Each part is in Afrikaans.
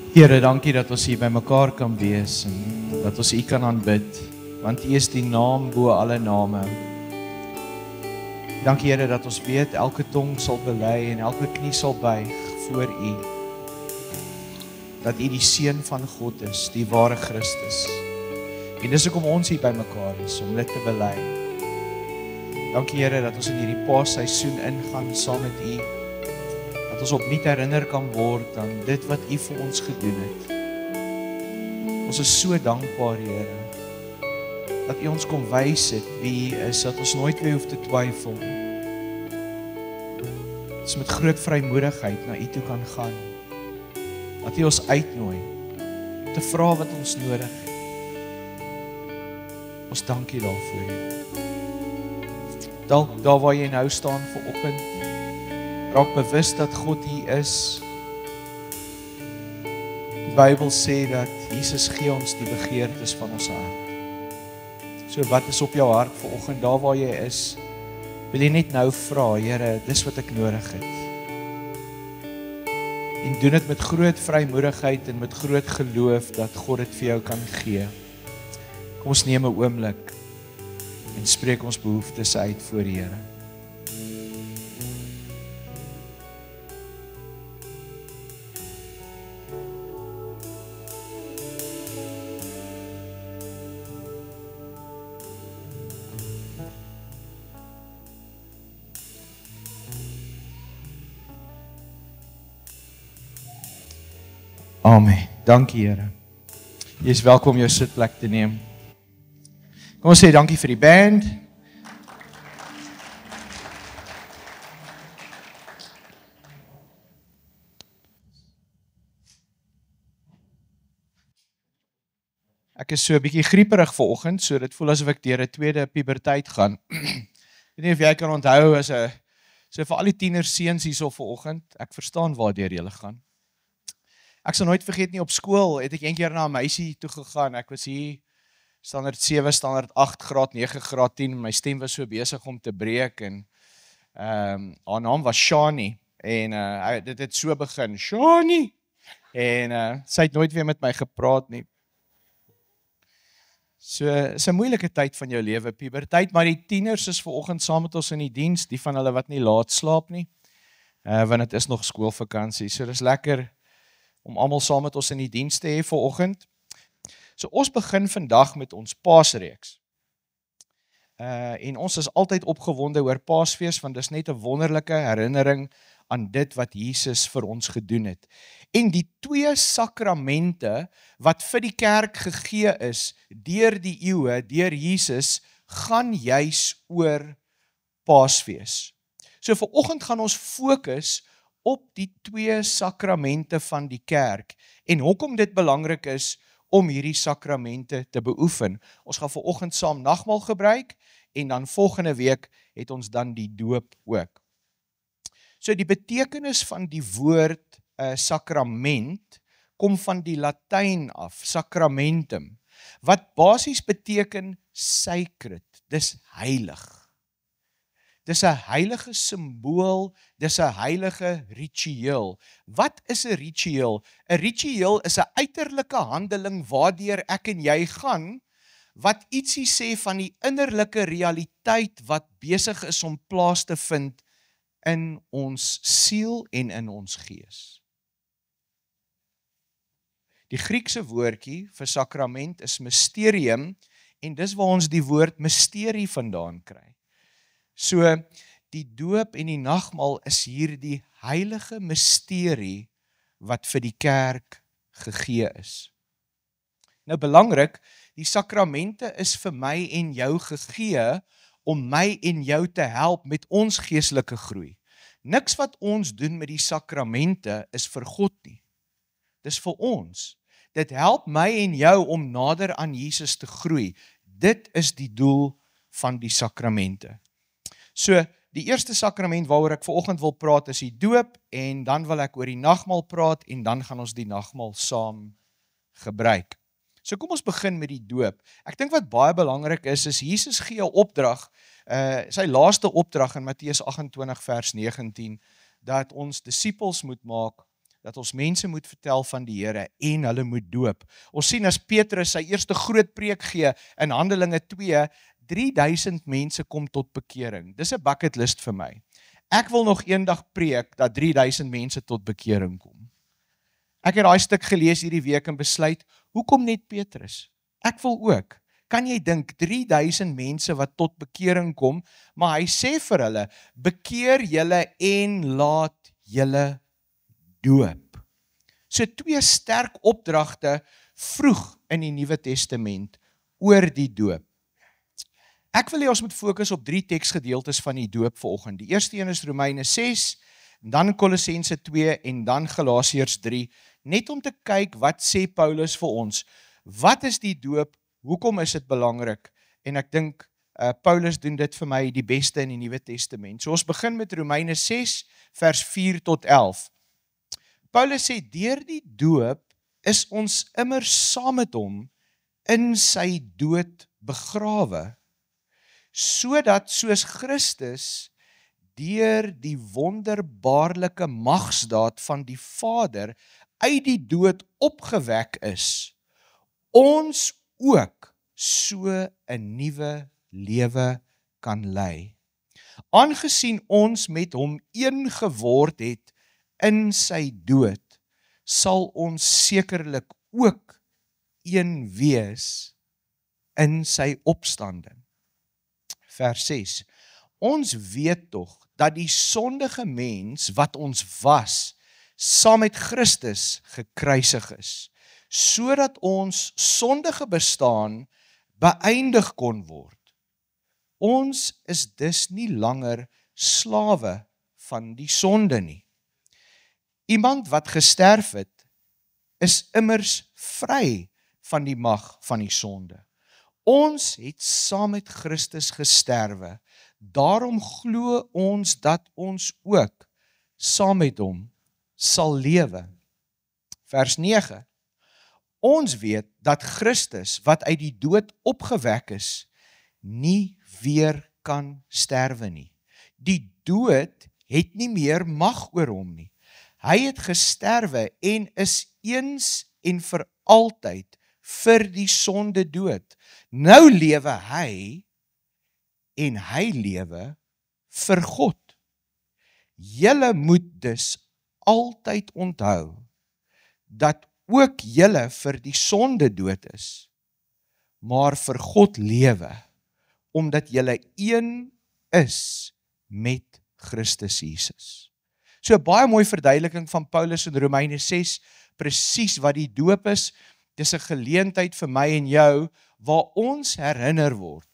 Here, dankie dat ons hier by mekaar kan wees en dat ons U kan aanbid, want U is die naam bo alle name. Dankie Here dat ons weet elke tong sal bely en elke knie sal buig voor U. Dat U die Seun van God is, die ware Christus. En dis hoekom ons hier by mekaar is, om dit te bely. Dankie Here dat ons in hierdie Paasseisoen ingaan saam met U. Dat ons opnuut herinner kan word aan dit wat U vir ons gedoen het. Ons is so dankbaar, Here, dat U ons kom wys het wie U is, dat ons nooit weer hoef te twyfel. Dat ons met groot vrymoedigheid na U toe kan gaan. Dat U ons uitnooi om te vra wat ons nodig het. Ons dankie daarvoor, Here. Dalk daar waar jy nou staan vanoggend, raak bewus dat God hier is. Die Bybel sê dat Jesus gee ons die begeertes van ons hart. So wat is op jou hart vanoggend, daar waar jy is, wil jy net nou vra, Here, dis wat ek nodig het. En doen dit met groot vrymoedigheid en met groot geloof dat God dit vir jou kan gee. Kom ons neem 'n oomblik en spreek ons behoeftes uit voor die Here. Amen. Dankie Here. Jy is welkom jou sitplek te neem. Kom ons sê dankie vir die band. Ek is so 'n bietjie grieperig vanoggend, so dit voel asof ek deur 'n tweede puberteit gaan. Ek weet nie of jy kan onthou so vir al die tienerseuns hierso vanoggend, ek verstaan waardeur julle gaan. Ek sal nooit vergeet nie, op skool het ek een keer na 'n meisie toe gegaan. Ek was hier standaard 7, standaard 8, graad 9, graad 10. My stem was so besig om te breek en haar naam was Shani en dit het so begin, Shani. En sy het nooit weer met my gepraat nie. So is 'n moeilike tyd van jou lewe, puberteit, maar die tieners is vanoggend saam met ons in die diens, die van hulle wat nie laat slaap nie. Want dit is nog skoolvakansie. So dis lekker om almal saam met ons in die diens te hê vanoggend. So ons begin vandag met ons Paasreeks. En ons is altyd opgewonde oor Paasfees, want dis net 'n wonderlike herinnering aan dit wat Jesus vir ons gedoen het. En die 2 sakramente wat vir die kerk gegee is deur die eeue, deur Jesus, gaan juis oor Paasfees. So vanoggend gaan ons fokus op die 2 sakramente van die kerk en hoekom dit belangrik is om hierdie sakramente te beoefen. Ons gaan vanoggend saam nagmaal gebruik en dan volgende week het ons dan die doop ook. So die betekenis van die woord sakrament kom van die Latyn af, sacramentum, wat basies beteken sacred, dis heilig. Dis 'n heilige simbool, dis 'n heilige ritueel. Wat is 'n ritueel? 'n Ritueel is 'n uiterlike handeling waardeur ek en jy gaan, wat ietsie sê van die innerlike realiteit wat besig is om plaas te vind in ons siel en in ons gees. Die Griekse woordjie vir sakrament is mysterium en dis waar ons die woord misterie vandaan kry. So, die doop en die nagmaal is hier die heilige misterie wat vir die kerk gegee is. Nou belangrik, die sakramente is vir my en jou gegee om my en jou te help met ons geestelike groei. Niks wat ons doen met die sakramente is vir God nie. Dis vir ons. Dit help my en jou om nader aan Jesus te groei. Dit is die doel van die sakramente. So, die eerste sakrament waaroor ek vanoggend wil praat is die doop en dan wil ek oor die nagmaal praat en dan gaan ons die nagmaal saam gebruik. So kom ons begin met die doop. Ek dink wat baie belangrik is Jesus gee 'n opdrag, sy laaste opdrag in Matteus 28 vers 19, dat ons disippels moet maak dat ons mense moet vertel van die Here en hulle moet doop. Ons sien as Petrus sy eerste groot preek gee in Handelinge 2, 3000 mense kom tot bekering. Dis 'n bucket list vir my. Ek wil nog eendag preek dat 3000 mense tot bekering kom. Ek het daai stuk gelees hierdie week en besluit, hoekom net Petrus? Ek wil ook. Kan jy dink 3000 mense wat tot bekering kom, maar hy sê vir hulle, bekeer julle en laat julle doop. So 2 sterk opdragte vroeg in die Nuwe Testament oor die doop. Ek wil hê ons moet fokus op 3 teksgedeeltes van die doop vanoggend. Die eerste een is Romeine 6, dan Kolossense 2 en dan Galasiërs 3, net om te kyk wat sê Paulus vir ons. Wat is die doop? Hoekom is dit belangrik? En ek dink Paulus doen dit vir my die beste in die Nuwe Testament. So ons begin met Romeine 6 vers 4 tot 11. Paulus sê deur die doop is ons immer saam met hom in sy dood begrawe, sodat soos Christus deur die wonderbaarlike magsdaad van die Vader uit die dood opgewek is, ons ook so 'n nuwe lewe kan lei. Aangesien ons met hom een geword het in sy dood, sal ons sekerlik ook een wees in sy opstanding. Vers 6. Ons weet tog dat die sondige mens wat ons was, saam met Christus gekruisig is, sodat ons sondige bestaan beëindig kon word. Ons is dus nie langer slawe van die sonde nie. Iemand wat gesterf het, is immers vry van die mag van die sonde. Ons het saam met Christus gesterwe, daarom glo ons dat ons ook saam met hom sal lewe. Vers 9. Ons weet dat Christus, wat uit die dood opgewek is, nie weer kan sterwe nie. Die dood het nie meer mag oor hom nie. Hy het gesterwe en is eens en vir altyd vir die sonde dood. Nou lewe hy en hy lewe vir God. Julle moet dus altyd onthou dat ook julle vir die sonde dood is, maar vir God lewe, omdat julle een is met Christus Jesus. So 'n baie mooi verduideliking van Paulus in Romeine 6, presies wat die doop is. Dis 'n geleentheid vir my en jou, waar ons herinner word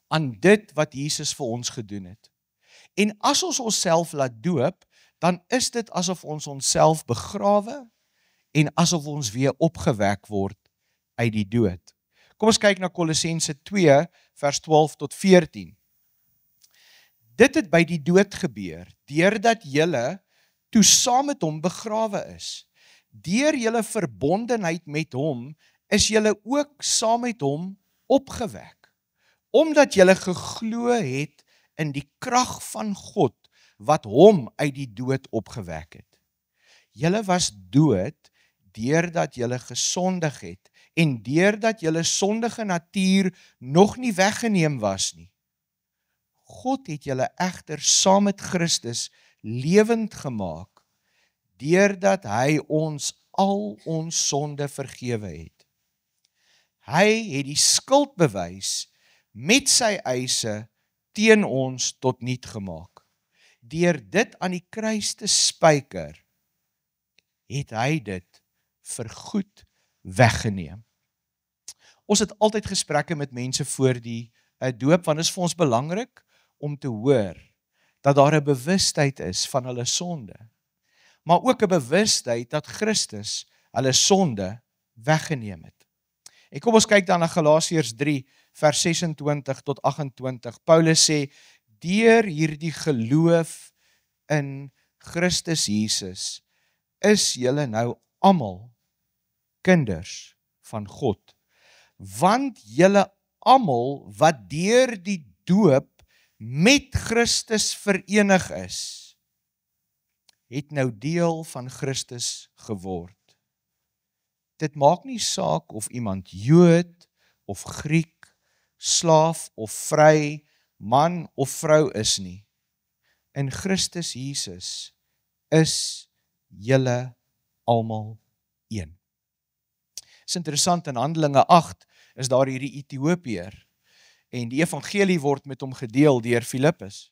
aan dit wat Jesus vir ons gedoen het. En as ons onsself laat doop, dan is dit asof ons onsself begrawe, en asof ons weer opgewek word uit die dood. Kom ons kyk na Kolossense 2, vers 12 tot 14. Dit het by die dood gebeur, deurdat julle toe saam met hom begrawe is. Deur julle verbondenheid met hom, is julle ook saam met hom opgewek. Omdat julle geglo het in die krag van God, wat hom uit die dood opgewek het. Julle was dood, deurdat julle gesondig het, en deurdat julle sondige natuur nog nie weggeneem was nie. God het julle egter saam met Christus lewend gemaak, deurdat hy ons al ons sonde vergewe het. Hy het die skuldbewys met sy eise teen ons tot niet gemaak. Deur dit aan die kruis te spyker, het hy dit vir goed weggeneem. Ons het altyd gesprekke met mense voor die doop, want dit is vir ons belangrik om te hoor dat daar 'n bewustheid is van hulle sonde, maar ook 'n bewustheid dat Christus hulle sonde weggeneem het. En kom ons kyk dan na Galasiërs 3 vers 26 tot 28. Paulus sê, deur hierdie geloof in Christus Jesus is julle nou almal kinders van God, want julle almal wat deur die doop met Christus verenig is, het nou deel van Christus geword. Dit maak nie saak of iemand Jood of Griek, slaaf of vry, man of vrou is nie. In Christus Jesus is julle almal een. Is interessant, in Handelinge 8 is daar hierdie Ethiopiër en die evangelie word met hom gedeel deur Filippus.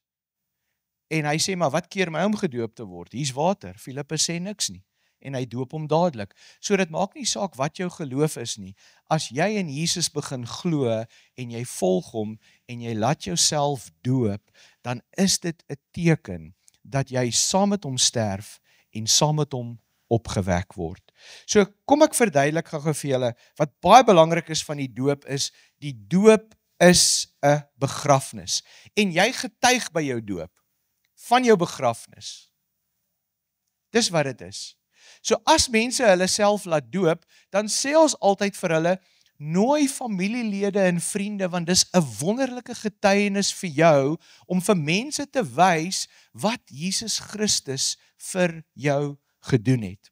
En hy sê, maar wat keer my om gedoop te word? Hier's water. Filippus sê niks nie. En hy doop hom dadelik. So dit maak nie saak wat jou geloof is nie. As jy in Jesus begin glo en jy volg hom en jy laat jouself doop, dan is dit 'n teken dat jy saam met hom sterf en saam met hom opgewek word. So kom ek verduidelik gou vir julle, wat baie belangrik is van die doop is, die doop is 'n begrafnis. En jy getuig by jou doop, van jou begrafnis. Dis wat dit is. So as mense hulle self laat doop, dan sê ons altyd vir hulle, nooi familielede en vriende, want dis 'n wonderlike getuienis vir jou, om vir mense te wys, wat Jesus Christus vir jou gedoen het.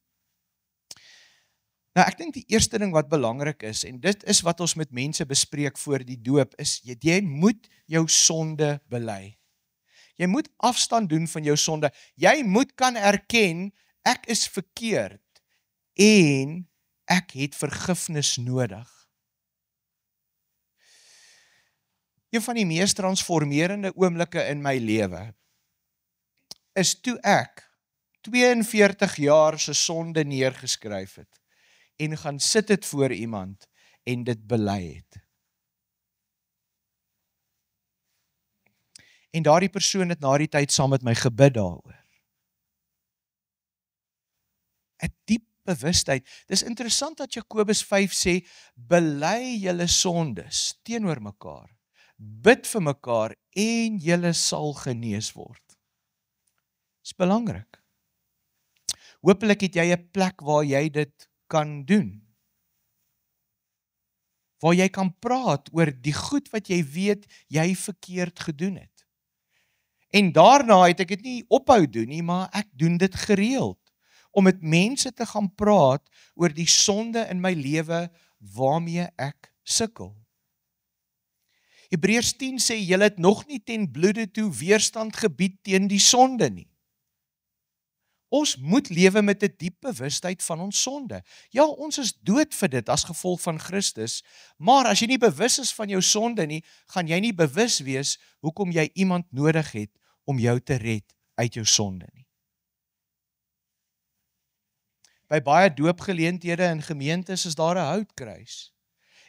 Nou ek dink die eerste ding wat belangrik is, en dit is wat ons met mense bespreek voor die doop, is, jy moet jou sonde bely. Jy moet afstand doen van jou sonde. Jy moet kan erken, ek is verkeerd en ek het vergifnis nodig. Een van die mees transformerende oomblikke in my lewe is toe ek 42 jaar se sonde neergeskryf het en gaan sit het voor iemand en dit bely het. En daardie persoon het na die tyd saam met my gebid daaroor. 'n Diep bewustheid. Dis interessant dat Jakobus 5 sê, bely julle sondes teenoor mekaar, bid vir mekaar en julle sal genees word. Dis belangrik. Hoopelik het jy 'n plek waar jy dit kan doen. Waar jy kan praat oor die goed wat jy weet jy verkeerd gedoen het. En daarna het ek dit nie ophou doen nie, maar ek doen dit gereeld. Om met mense te gaan praat oor die sonde in my lewe waarmee ek sukkel. Hebreërs 10 sê, julle het nog nie ten bloede toe weerstand gebied teen die sonde nie. Ons moet lewe met 'n diep bewustheid van ons sonde. Ja, ons is dood vir dit as gevolg van Christus, maar as jy nie bewus is van jou sonde nie, gaan jy nie bewus wees hoekom jy iemand nodig het om jou te red uit jou sonde nie. By baie doopgeleenthede in gemeentes is daar 'n houtkruis.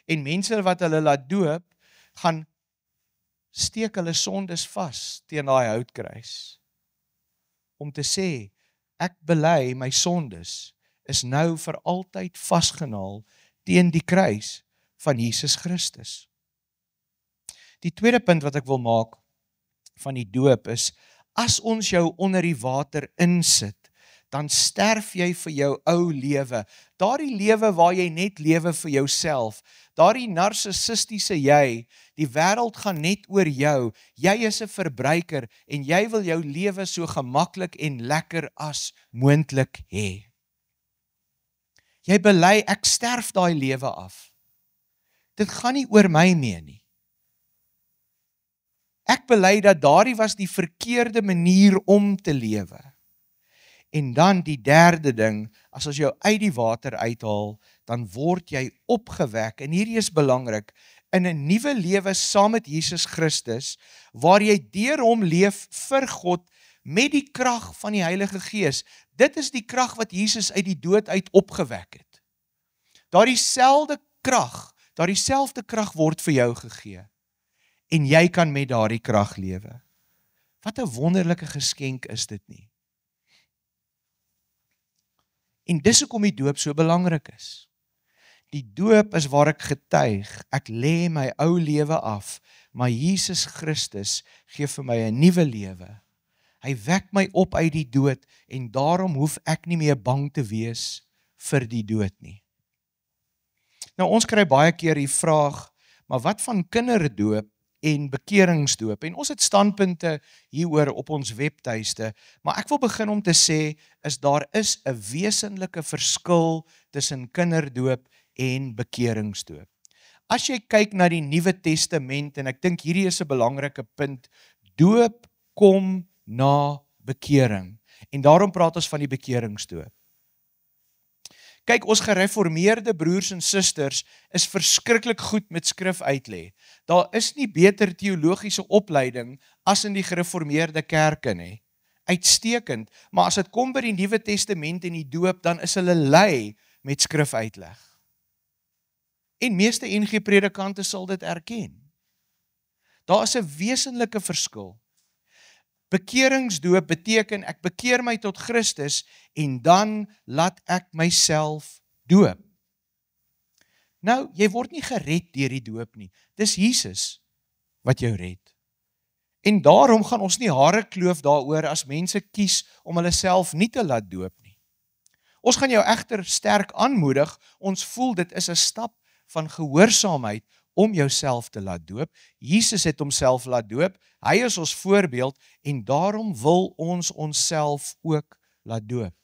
En mense wat hulle laat doop, gaan steek hulle sondes vas teen daai houtkruis. Om te sê, ek bely my sondes is nou vir altyd vasgenaal teen die kruis van Jesus Christus. Die tweede punt wat ek wil maak van die doop is, as ons jou onder die water insit, dan sterf jy vir jou ou lewe. Daardie lewe waar jy net lewe vir jouself, daardie narcissistiese jy, die wêreld gaan net oor jou, jy is 'n verbruiker en jy wil jou lewe so gemaklik en lekker as moontlik hê. Jy bely, ek sterf daai lewe af. Dit gaan nie oor my mee nie. Ek bely dat daardie was die verkeerde manier om te lewe. En dan die derde ding, as ons jou uit die water uithaal, dan word jy opgewek, en hierdie is belangrik, in 'n nuwe lewe saam met Jesus Christus, waar jy deur hom leef vir God, met die krag van die Heilige Gees. Dit is die krag wat Jesus uit die dood uit opgewek het. Daardie selfde krag word vir jou gegee. En jy kan met daardie krag lewe. Wat 'n wonderlike geskenk is dit nie? En dis hoekom die doop so belangrik is. Die doop is waar ek getuig, ek lê my ou lewe af, maar Jesus Christus gee vir my 'n nuwe lewe. Hy wek my op uit die dood en daarom hoef ek nie meer bang te wees vir die dood nie. Nou ons kry baie keer die vraag, maar wat van kinderdoop en bekeringsdoop. En ons het standpunte hieroor op ons webtuiste, maar ek wil begin om te sê, daar is 'n wesenlike verskil tussen kinderdoop en bekeringsdoop. As jy kyk na die Nuwe Testament, en ek dink hierdie is 'n belangrike punt, doop kom na bekering. En daarom praat ons van die bekeringsdoop. Kyk, ons gereformeerde broers en susters is verskriklik goed met skrif uitlê. Daar is nie beter teologiese opleiding as in die gereformeerde kerke nie. Uitstekend, maar as dit kom by die Nuwe Testament en die doop, dan is hulle lui met skrif uitleg. En meeste NG predikante sal dit erken. Daar is 'n wesenlike verskil. Bekeringsdoop beteken ek bekeer my tot Christus en dan laat ek myself doop. Nou, jy word nie gered deur die doop nie. Dis Jesus wat jou red. En daarom gaan ons nie hare kloof daaroor as mense kies om hulle self nie te laat doop nie. Ons gaan jou egter sterk aanmoedig, ons voel dit is 'n stap van gehoorsaamheid om jouself te laat doop. Jesus het homself laat doop, hy is ons voorbeeld en daarom wil ons onsself ook laat doop.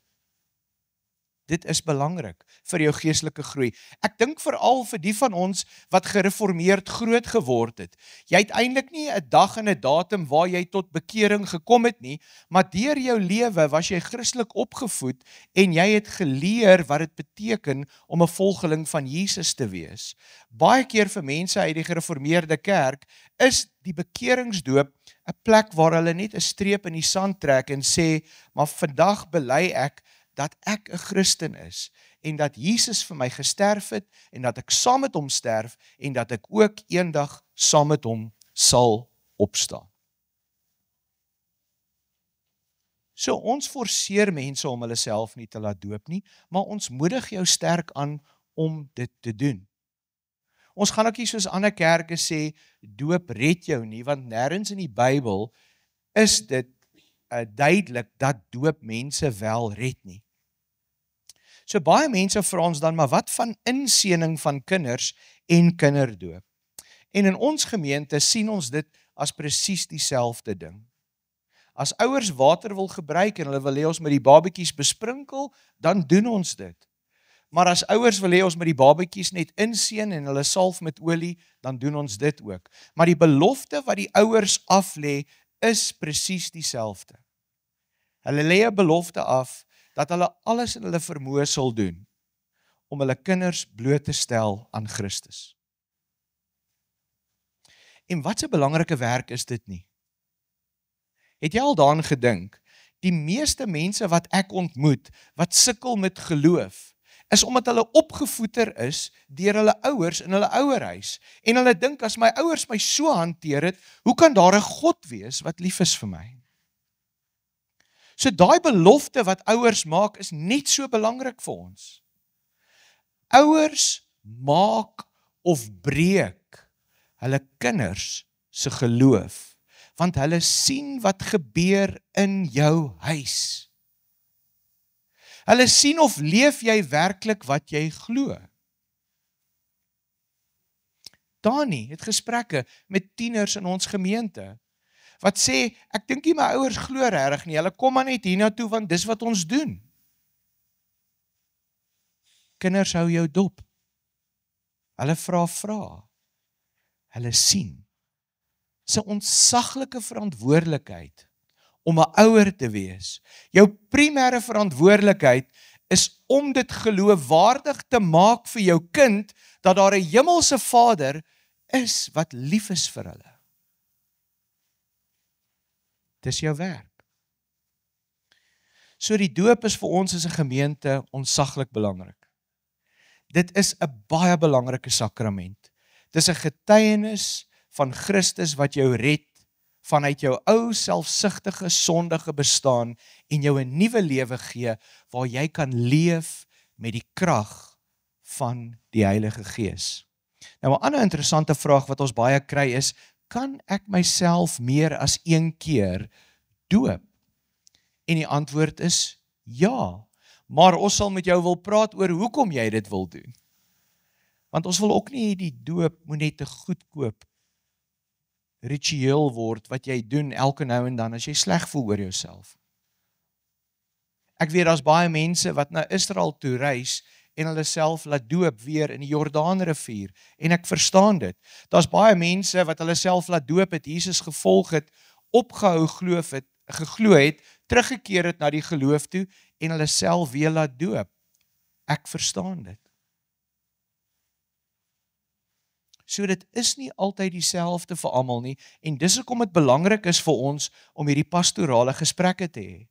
Dit is belangrik vir jou geestelike groei. Ek dink veral vir die van ons wat gereformeerd groot geword het. Jy het eintlik nie 'n dag en 'n datum waar jy tot bekering gekom het nie, maar deur jou lewe was jy Christelik opgevoed en jy het geleer wat dit beteken om 'n volgeling van Jesus te wees. Baie keer vir mense uit die gereformeerde kerk is die bekeringsdoop 'n plek waar hulle net 'n streep in die sand trek en sê, maar vandag bely ek dat ek 'n Christen is en dat Jesus vir my gesterf het en dat ek saam met hom sterf en dat ek ook eendag saam met hom sal opstaan. So ons forceer mense om hulle self nie te laat doop nie, maar ons moedig jou sterk aan om dit te doen. Ons gaan ook nie soos ander kerke sê, doop red jou nie, want nêrens in die Bybel is dit duidelik dat doop mense wel red nie. So baie mense vra ons dan, maar wat van inseëning van kinders en kinderdoop? En in ons gemeente sien ons dit as presies dieselfde ding. As ouers water wil gebruik en hulle wil hê ons met die babatjies besprinkel, dan doen ons dit. Maar as ouers wil hê ons met die babatjies net inseën en hulle salf met olie, dan doen ons dit ook. Maar die belofte wat die ouers aflê, is presies dieselfde. Hulle lê 'n belofte af dat hulle alles in hulle vermoë sal doen om hulle kinders bloot te stel aan Christus. En wat 'n belangrike werk is dit nie? Het jy al daaraan gedink? Die meeste mense wat ek ontmoet, wat sukkel met geloof, is omdat hulle opgevoeder is deur hulle ouers in hulle ouerhuis. En hulle dink, as my ouers my so hanteer het, hoe kan daar 'n God wees wat lief is vir my? So daai belofte wat ouers maak is net so belangrik vir ons. Ouers maak of breek hulle kinders se geloof, want hulle sien wat gebeur in jou huis. Hulle sien of leef jy werklik wat jy glo. Dani het gesprekke met tieners in ons gemeente, wat sê, ek dink nie my ouers glo regtig nie, hulle kom maar net hiernatoe, want dis wat ons doen. Kinders hou jou dop. Hulle vra. Hulle sien. Dis 'n ontsaglike verantwoordelikheid om 'n ouer te wees. Jou primêre verantwoordelikheid is om dit geloofwaardig te maak vir jou kind, dat daar 'n hemelse Vader is wat lief is vir hulle. Dis jou werk. So die doop is vir ons as 'n gemeente ontsaglik belangrik. Dit is 'n baie belangrike sakrament. Dis 'n getuienis van Christus wat jou red vanuit jou ou selfsugtige sondige bestaan en jou 'n nuwe lewe gee waar jy kan leef met die krag van die Heilige Gees. Nou 'n ander interessante vraag wat ons baie kry is, kan ek myself meer as een keer doop? En die antwoord is ja, maar ons sal met jou wil praat oor hoekom jy dit wil doen. Want ons wil ook nie die doop moet net te goedkoop ritueel word wat jy doen elke nou en dan as jy sleg voel oor jouself. Ek weet daar's baie mense wat na Israel toe reis en hulle self laat doop weer in die Jordaanrivier en ek verstaan dit. Daar's baie mense wat hulle self laat doop het, Jesus gevolg het, opgehou geglo het, teruggekeer het na die geloof toe en hulle self weer laat doop. Ek verstaan dit. So dit is nie altyd dieselfde vir almal nie en dis hoekom dit belangrik is vir ons om hierdie pastorale gesprekke te hê.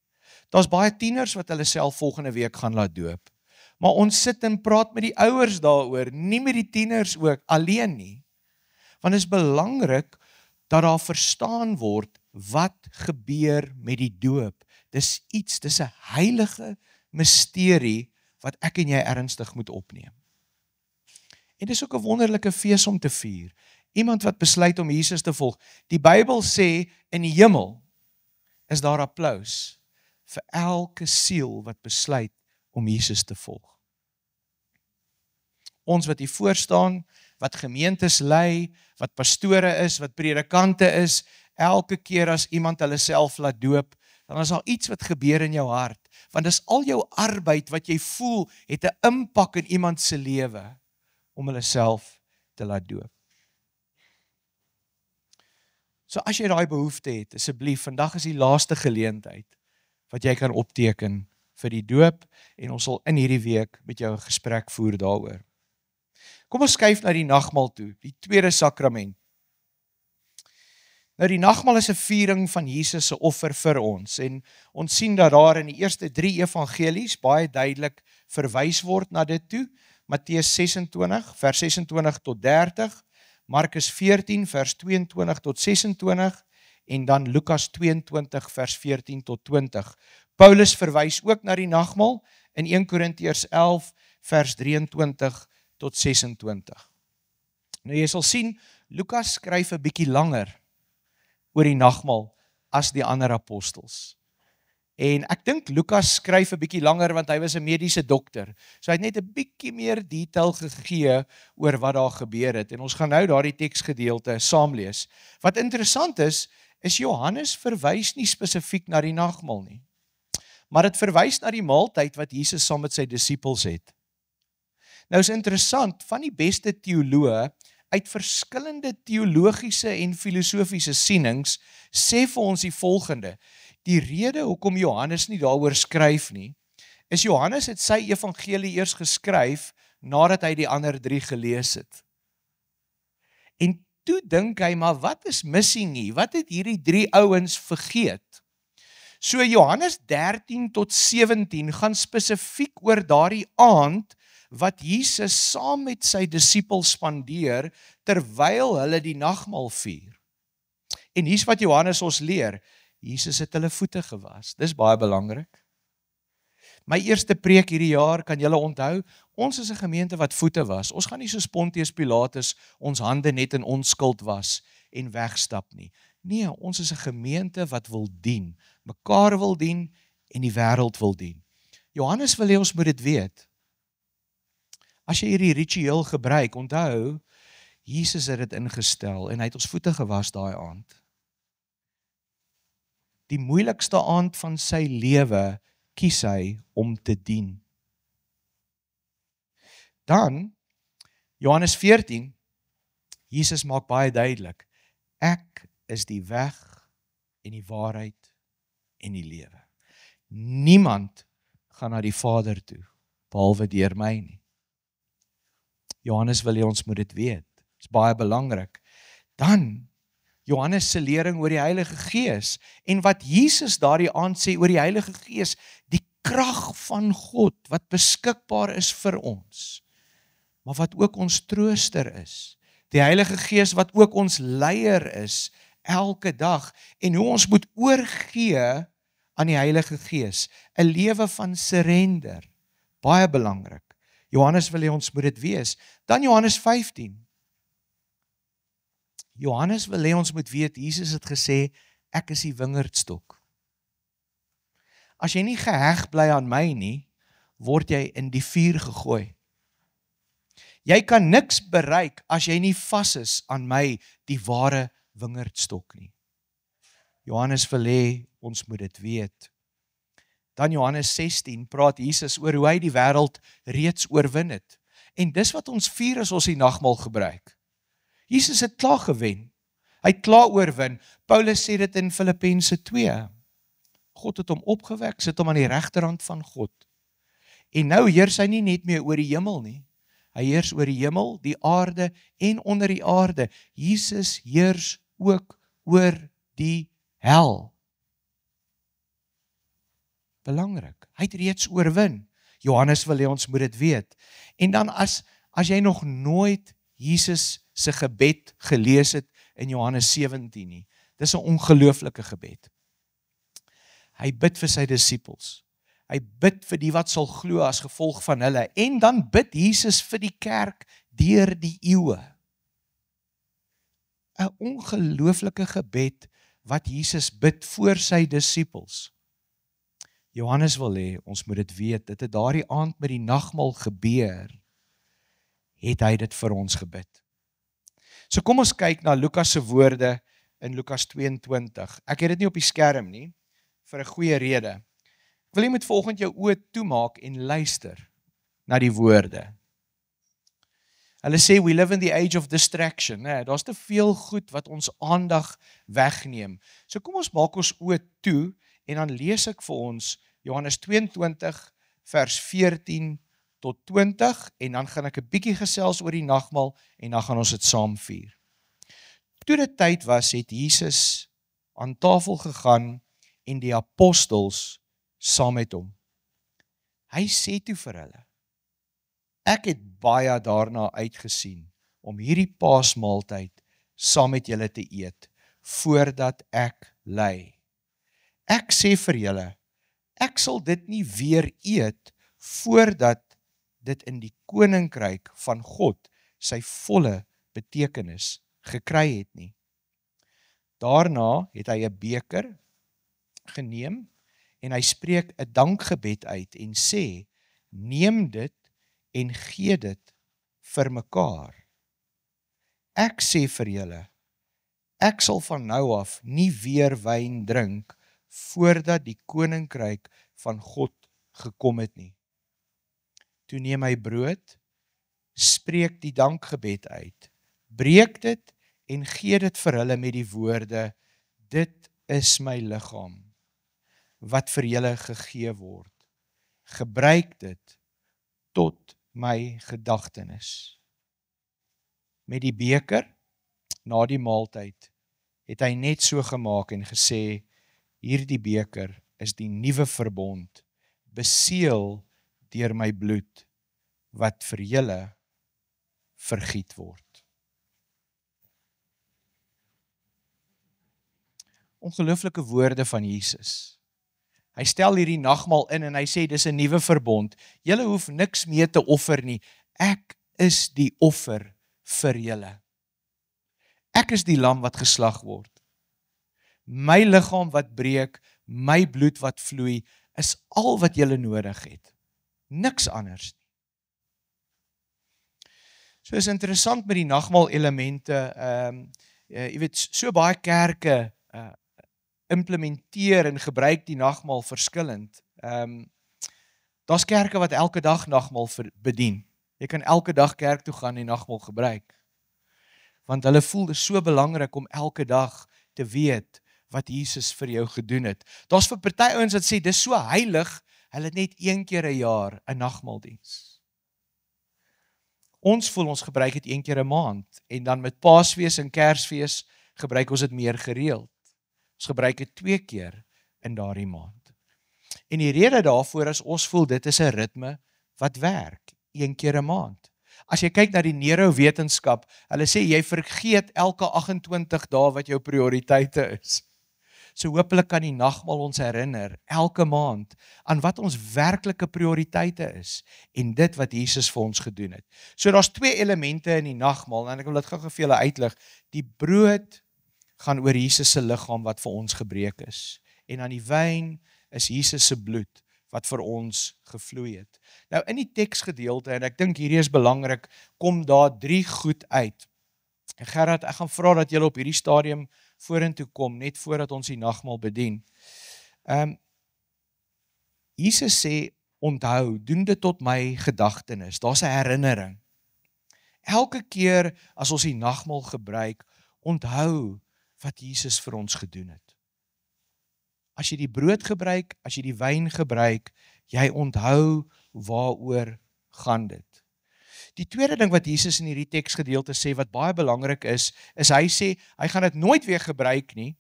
Daar's baie tieners wat hulle self volgende week gaan laat doop. Maar ons sit en praat met die ouers daaroor, nie met die tieners ook alleen nie. Want dit is belangrik dat daar verstaan word wat gebeur met die doop. Dis 'n heilige misterie wat ek en jy ernstig moet opneem. En dis ook 'n wonderlike fees om te vier. Iemand wat besluit om Jesus te volg. Die Bybel sê in die hemel is daar applaus vir elke siel wat besluit om Jesus te volg. Ons wat hier voor staan, wat gemeentes lei, wat pastore is, wat predikante is, elke keer as iemand hulle self laat doop, dan is daar iets wat gebeur in jou hart, want dis al jou arbeid wat jy voel, het 'n impak in iemand se lewe, om hulle self te laat doop. So as jy daai behoefte het, asseblief, vandag is die laaste geleentheid, wat jy kan opteken vir die doop, en ons sal in hierdie week met jou 'n gesprek voer daaroor. Kom ons skuif na die nagmaal toe, die tweede sakrament. Nou die nagmaal is 'n viering van Jesus se offer vir ons, en ons sien dat daar in die eerste 3 evangelies baie duidelik verwys word na dit toe. Matteus 26 vers 26 tot 30, Markus 14 vers 22 tot 26 en dan Lukas 22 vers 14 tot 20. Paulus verwys ook na die nagmaal in 1 Korintiërs 11 vers 23 tot 26. Nou jy sal sien, Lukas skryf 'n bietjie langer oor die nagmaal as die ander apostels. En ek dink Lukas skryf 'n bietjie langer want hy was 'n mediese dokter. So hy het net 'n bietjie meer detail gegee oor wat daar gebeur het. En ons gaan nou daardie teksgedeelte saam lees. Wat interessant is Johannes verwys nie spesifiek na die nagmaal nie. Maar dit verwys na die maaltyd wat Jesus saam met sy disippels het. Nou is interessant, van die beste teoloë uit verskillende teologiese en filosofiese sienings sê vir ons die volgende. Die rede hoekom Johannes nie daaroor skryf nie, is Johannes het sy evangelie eers geskryf nadat hy die ander 3 gelees het. En toe dink hy, maar wat is missing hier? Wat het hierdie 3 ouens vergeet? So Johannes 13 tot 17 gaan spesifiek oor daardie aand wat Jesus saam met sy disippels spandeer terwyl hulle die nagmaal vier. En hier's wat Johannes ons leer. Jesus het hulle voete gewas. Dis baie belangrik. My eerste preek hierdie jaar, kan julle onthou, ons is 'n gemeente wat voete was. Ons gaan nie soos Pontius Pilatus ons hande net in onskuld was en wegstap nie. Nee, ons is 'n gemeente wat wil dien, mekaar wil dien en die wêreld wil dien. Johannes wil hê ons moet dit weet. As jy hierdie ritueel gebruik, onthou, Jesus het dit ingestel en hy het ons voete gewas daai aand. Die moeilikste aand van sy lewe kies hy om te dien. Dan, Johannes 14, Jesus maak baie duidelik, ek is die weg en die waarheid en die lewe. Niemand gaan na die Vader toe, behalwe deur my nie. Johannes wil hê ons moet dit weet. Dit is baie belangrik. Dan, Johannes se lering oor die Heilige Gees, en wat Jesus daardie aand sê oor die Heilige Gees, die krag van God, wat beskikbaar is vir ons, maar wat ook ons trooster is. Die Heilige Gees wat ook ons leier is, elke dag, en hoe ons moet oorgee aan die Heilige Gees, 'n lewe van surrender, baie belangrik. Johannes wil hê ons moet dit wees. Dan Johannes 15. Johannes wil hê ons moet weet, Jesus het gesê, ek is die wingerdstok. As jy nie geheg bly aan my nie, word jy in die vuur gegooi. Jy kan niks bereik as jy nie vas is aan my, die ware wingerdstok nie. Johannes wil hê ons moet dit weet. Dan Johannes 16 praat Jesus oor hoe hy die wêreld reeds oorwin het. En dis wat ons vier as ons die nagmaal gebruik. Jesus het klaar gewen. Hy het klaar oorwin. Paulus sê dit in Filippense 2. God het hom opgewek, sit hom aan die regterhand van God. En nou heers hy nie net meer oor die hemel nie. Hy heers oor die hemel, die aarde en onder die aarde. Jesus heers ook oor die hel. Belangrik. Hy het reeds oorwin. Johannes wil hê ons moet dit weet. En dan as jy nog nooit Jesus se gebed gelees het in Johannes 17 nie. Dis 'n ongelooflike gebed. Hy bid vir sy disippels. Hy bid vir die wat sal glo as gevolg van hulle. En dan bid Jesus vir die kerk deur die eeue. 'n Ongelooflike gebed wat Jesus bid vir sy disippels. Johannes wil hê ons moet dit weet. Dit het daardie aand met die nagmaal gebeur. Het hy dit vir ons gebid. So kom ons kyk na Lukas se woorde in Lukas 22. Ek het dit nie op die skerm nie, vir 'n goeie rede. Ek wil jy moet volgende jou oë toemaak en luister na die woorde. Hulle sê, we live in the age of distraction. Daar's te veel goed wat ons aandag wegneem. So kom ons maak ons oë toe, en dan lees ek vir ons Johannes 22 vers 14 tot 20, en dan gaan ek 'n bietjie gesels oor die nagmaal, en dan gaan ons dit saam vier. Toe dit tyd was, het Jesus aan tafel gegaan, en die apostels saam met hom. Hy sê toe vir hulle, ek het baie daarna uitgesien, om hierdie paasmaaltyd saam met julle te eet, voordat ek ly. Ek sê vir julle, ek sal dit nie weer eet, voordat dit in die koninkryk van God sy volle betekenis gekry het nie. Daarna het hy 'n beker geneem, en hy spreek 'n dankgebed uit, en sê, neem dit, en gee dit vir mekaar. Ek sê vir julle, ek sal van nou af nie weer wyn drink, voordat die koninkryk van God gekom het nie. Toe neem hy brood, spreek die dankgebed uit, breek dit en gee dit vir hulle met die woorde, dit is my liggaam, wat vir julle gegee word. Gebruik dit tot my gedagtenis. Met die beker, na die maaltyd, het hy net so gemaak en gesê, hierdie beker is die nuwe verbond, beseël deur my bloed, wat vir julle vergiet word. Ongelooflike woorde van Jesus. Hy stel hierdie nagmaal in en hy sê, dis 'n nuwe verbond. Julle hoef niks meer te offer nie. Ek is die offer vir julle. Ek is die lam wat geslag word. My liggaam wat breek, my bloed wat vloei, is al wat julle nodig het. Niks anders nie. So is interessant met die nagmaal elemente, jy weet, so baie kerke implementeer en gebruik die nagmaal verskillend. Daar's kerke wat elke dag nagmaal bedien. Jy kan elke dag kerk toe gaan en nagmaal gebruik. Want hulle voel dit so belangrik om elke dag te weet wat Jesus vir jou gedoen het. Daar's vir party ouens wat sê, dis so heilig, hulle het net een keer 'n jaar 'n nagmaaldiens. Ons voel ons gebruik dit een keer 'n maand, en dan met Paasfees en Kersfees gebruik ons dit meer gereeld. Ons gebruik dit 2 keer in daardie maand. En die rede daarvoor is, ons voel dit is 'n ritme wat werk, 1 keer 'n maand. As jy kyk na die neurowetenskap, hulle sê jy vergeet elke 28 dae wat jou prioriteite is. So hopelik kan die nagmaal ons herinner, elke maand, aan wat ons werklike prioriteite is, en dit wat Jesus vir ons gedoen het. So daar's 2 elemente in die nagmaal, en ek wil dit gou vir julle uitlig. Die brood gaan oor Jesus se liggaam wat vir ons gebreek is, en aan die wyn is Jesus se bloed wat vir ons gevloei het. Nou in die teksgedeelte, en ek dink hierdie is belangrik, kom daar 3 goed uit En Gerard, ek gaan vra dat julle op hierdie stadium vorentoe kom, net voordat ons die nagmaal bedien. Jesus sê, onthou, doen dit tot my gedagtenis. Daar's 'n herinnering. Elke keer as ons die nagmaal gebruik, onthou wat Jesus vir ons gedoen het. As jy die brood gebruik, as jy die wyn gebruik, jy onthou waaroor gaan dit. Die tweede ding wat Jesus in hierdie teksgedeelte sê, wat baie belangrik is hy sê, hy gaan dit nooit weer gebruik nie,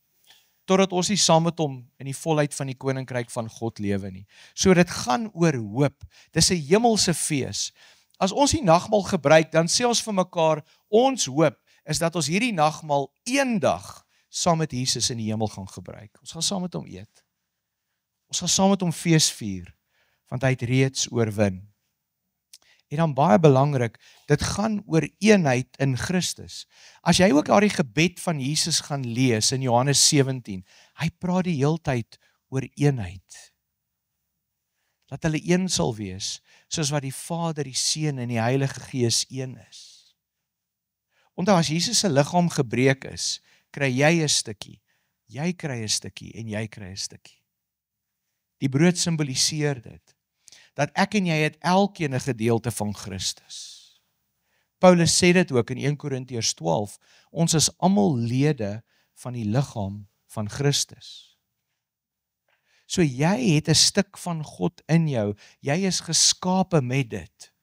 totdat ons nie saam met hom in die volheid van die koninkryk van God lewe nie. So dit gaan oor hoop. Dis 'n hemelse fees. As ons die nagmaal gebruik, dan sê ons vir mekaar, ons hoop is dat ons hierdie nagmaal eendag saam met Jesus in die hemel gaan gebruik. Ons gaan saam met hom eet. Ons gaan saam met hom fees vier, want hy het reeds oorwin. En dan baie belangrik, dit gaan oor eenheid in Christus. As jy ook daardie gebed van Jesus gaan lees in Johannes 17, hy praat die heeltyd oor eenheid. Dat hulle een sal wees, soos wat die Vader, die Seun en die Heilige Gees een is. Onthou, as Jesus se liggaam gebreek is, kry jy 'n stukkie, jy kry 'n stukkie en jy kry 'n stukkie. Die brood simboliseer dit, dat ek en jy het elkeen 'n gedeelte van Christus. Paulus sê dit ook in 1 Korintiërs 12, ons is almal lede van die liggaam van Christus. So jy het 'n stuk van God in jou, jy is geskape met dit.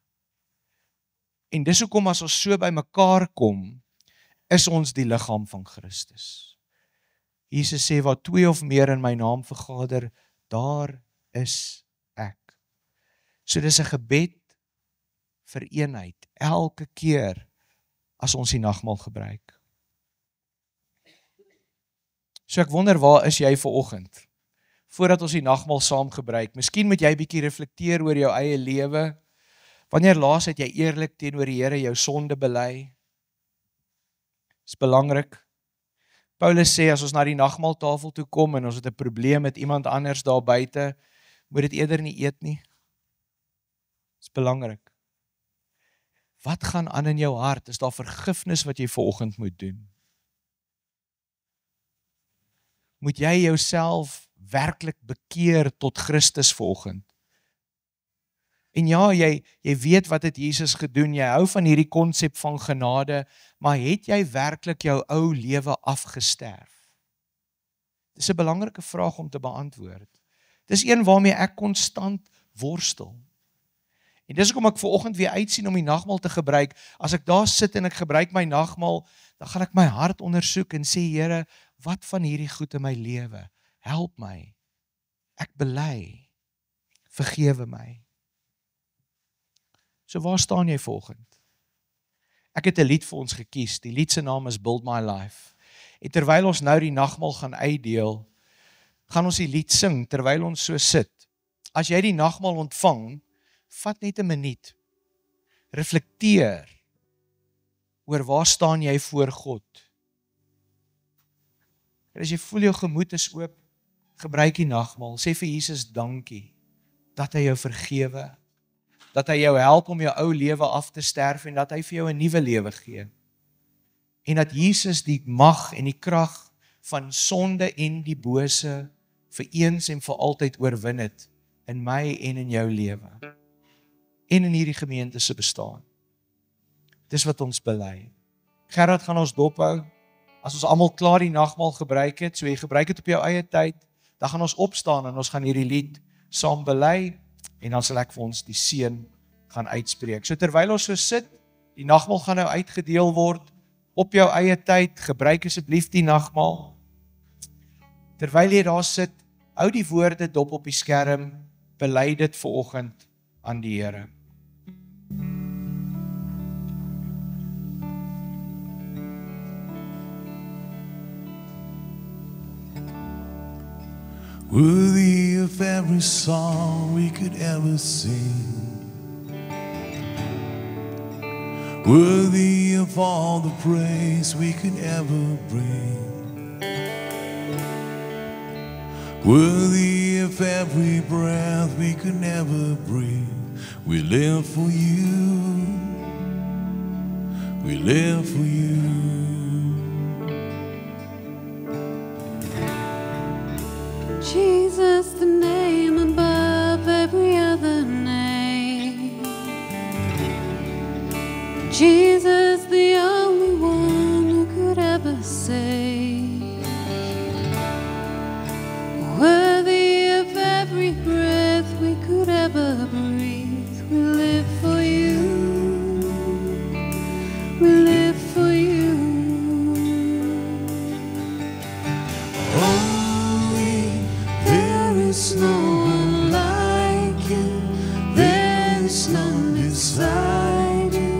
En dis hoekom as ons so by mekaar kom, is ons die liggaam van Christus. Jesus sê, waar 2 of meer in my naam vergader, daar is ek. So dis 'n gebed vir eenheid, elke keer as ons die nagmaal gebruik. So ek wonder, waar is jy vanoggend? Voordat ons die nagmaal saam gebruik, miskien moet jy bietjie reflekteer oor jou eie lewe. Wanneer laas het jy eerlik teenoor die Here jou sonde bely? Dis belangrik. Paulus sê, as ons na die nagmaaltafel toe kom en ons het 'n probleem met iemand anders daar buite, moet dit eerder nie eet nie. Dis belangrik. Wat gaan aan in jou hart? Is daar vergifnis wat jy vanoggend moet doen? Moet jy jouself werklik bekeer tot Christus vanoggend? En ja, jy weet wat het Jesus gedoen, jy hou van hierdie konsep van genade, maar het jy werklik jou ou lewe afgesterf? Dis 'n belangrike vraag om te beantwoord. Dis een waarmee ek konstant worstel. En dis hoekom ek vanoggend weer uitsien om die nagmaal te gebruik. As ek daar sit en ek gebruik my nagmaal, dan gaan ek my hart ondersoek en sê, Here, wat van hierdie goed in my lewe? Help my. Ek bely. Vergewe my. So waar staan jy vanoggend? Ek het 'n lied vir ons gekies. Die lied se naam is Build My Life. En terwyl ons nou die nagmaal gaan uitdeel, gaan ons die lied sing terwyl ons so sit. As jy die nagmaal ontvang, vat net 'n minuut. Reflekteer oor waar staan jy voor God. En as jy voel jou gemoed is oop, gebruik die nagmaal. Sê vir Jesus dankie dat hy jou vergewe, dat hy jou help om jou ou lewe af te sterf en dat hy vir jou 'n nuwe lewe gee. En dat Jesus die mag en die krag van sonde en die bose vir eens en vir altyd oorwin het in my en in jou lewe. En in hierdie gemeente se bestaan. Dis wat ons bely. Gerard gaan ons dophou. As ons almal klaar die nagmaal gebruik het, so jy gebruik het op jou eie tyd, dan gaan ons opstaan en ons gaan hierdie lied saam bely en dan sal ek vir ons die seën gaan uitspreek. So terwyl ons so sit, die nagmaal gaan nou uitgedeel word op jou eie tyd, gebruik asseblief die nagmaal. Terwyl jy daar sit, hou die woorde dop op die skerm, bely dit vanoggend aan die Here. Worthy of every song we could ever sing, worthy of all the praise we could ever bring, worthy of every breath we could never breathe. We live for you, we live for you. the only one who could ever save, worthy of every breath we could ever breathe. We live for you. We live for you. Holy, there is no one like you. There is none beside you.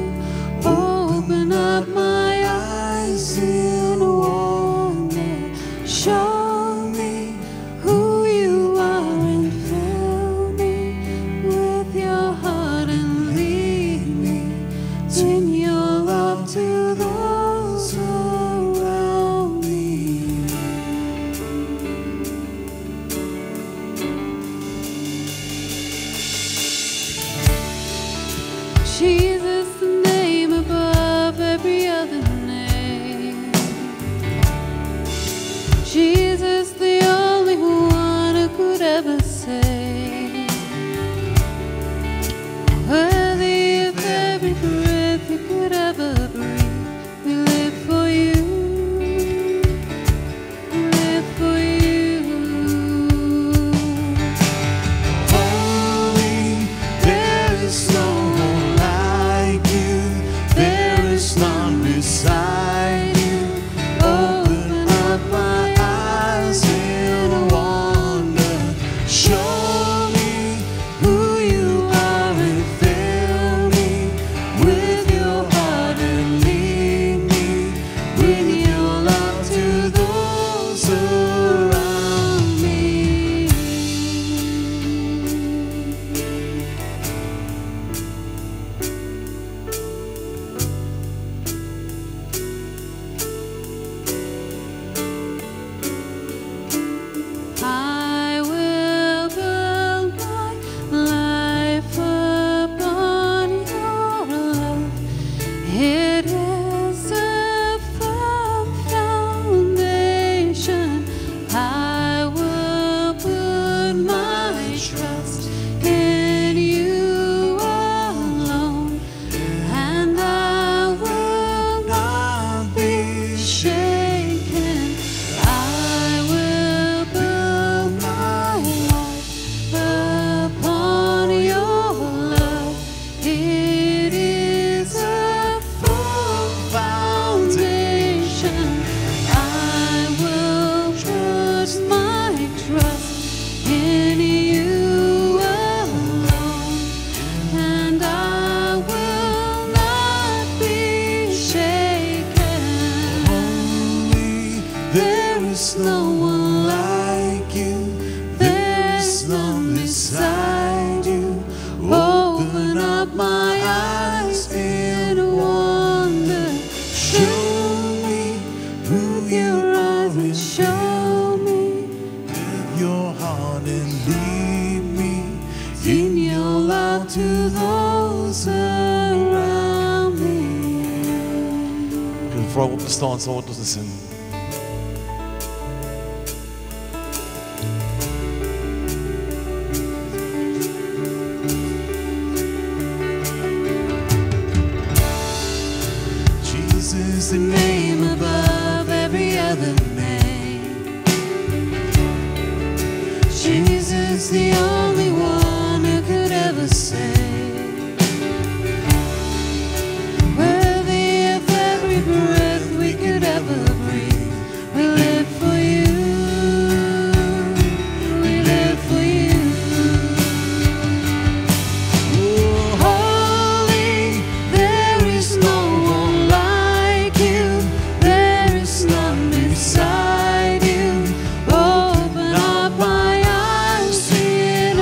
Open up my eyes in wonder. Show me who you are and fill me with your heart and lead me in your love to those around me. Jesus, the name above every other name. Jesus, the only one who could ever save, worthy of every breath you could ever breathe. We live for you. We live for you. Holy, there is no one like you. There is none beside you. Open up my eyes in wonder. Show me who you are and fill me with your heart and lead me with your love to those around me. I will build my life upon your love. It is a firm foundation. I will put my trust in you alone, and I will not be shaken. I will build my life upon your love. It is a firm foundation. I will put my trust in you alone, and I will not be shaken. Holy, there is no one like you. There is none beside you. Open up my eyes in wonder. Show me who you are and Show me with your heart and lead me in your love to those around me. Ek wil vra op te staan saam met ons te sing. Jesus, the name above every other name. Jesus, the only one who could ever save, worthy of every breath we could ever breathe. We live for you. We live for you. Oh, holy, there is no one like you. There is none beside you. Open up my eyes in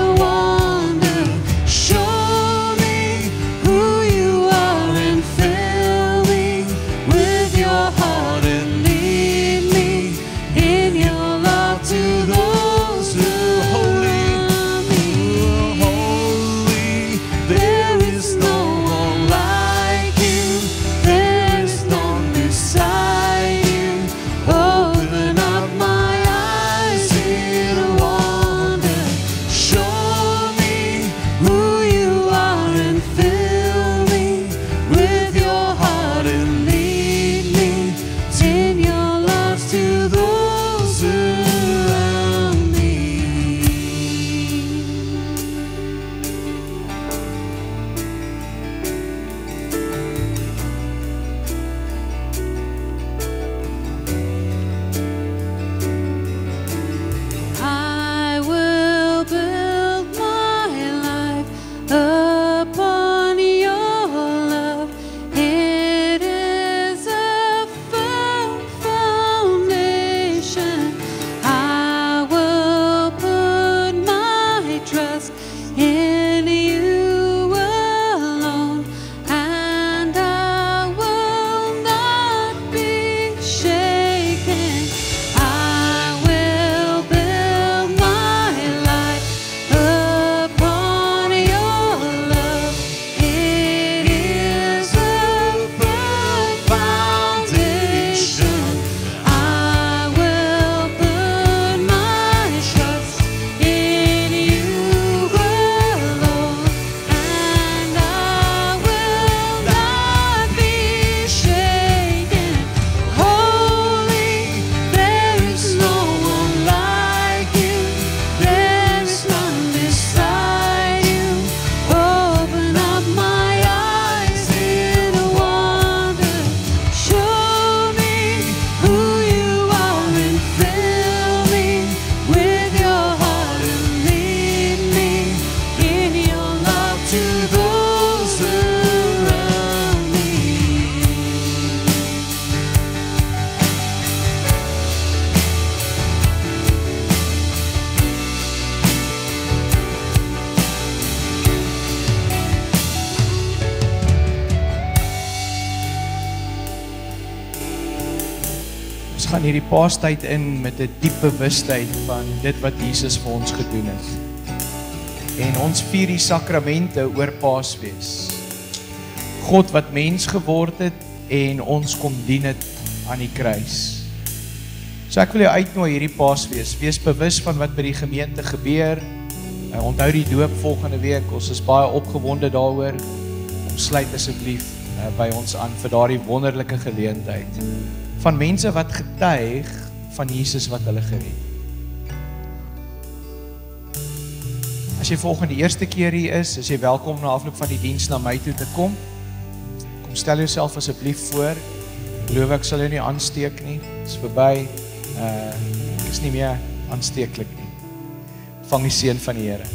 gaan hierdie Paastyd in met 'n diep bewustheid van dit wat Jesus vir ons gedoen het. En ons vier die sakramente oor Paasfees. God wat mens geword het en ons kom dien het aan die kruis. So ek wil jou uitnooi hierdie Paasfees, wees bewus van wat by die gemeente gebeur. Onthou die doop volgende week, ons is baie opgewonde daaroor. Sluit asseblief by ons aan vir daardie wonderlike geleentheid van mense wat getuig van Jesus wat hulle gered. As jy volgende eerste keer hier is jy welkom na afloop van die diens na my toe te kom. Kom stel jouself asseblief voor. Geloof ek sal jou nie aansteek nie. Dis verby. Ek is nie meer aansteeklik nie. Vang die seën van die Here.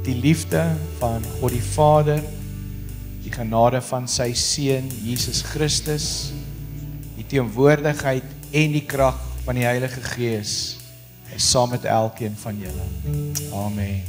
Die liefde van God die Vader, die genade van sy Seun Jesus Christus, die teenwoordigheid en die krag van die Heilige Gees is saam met elkeen van julle. Amen.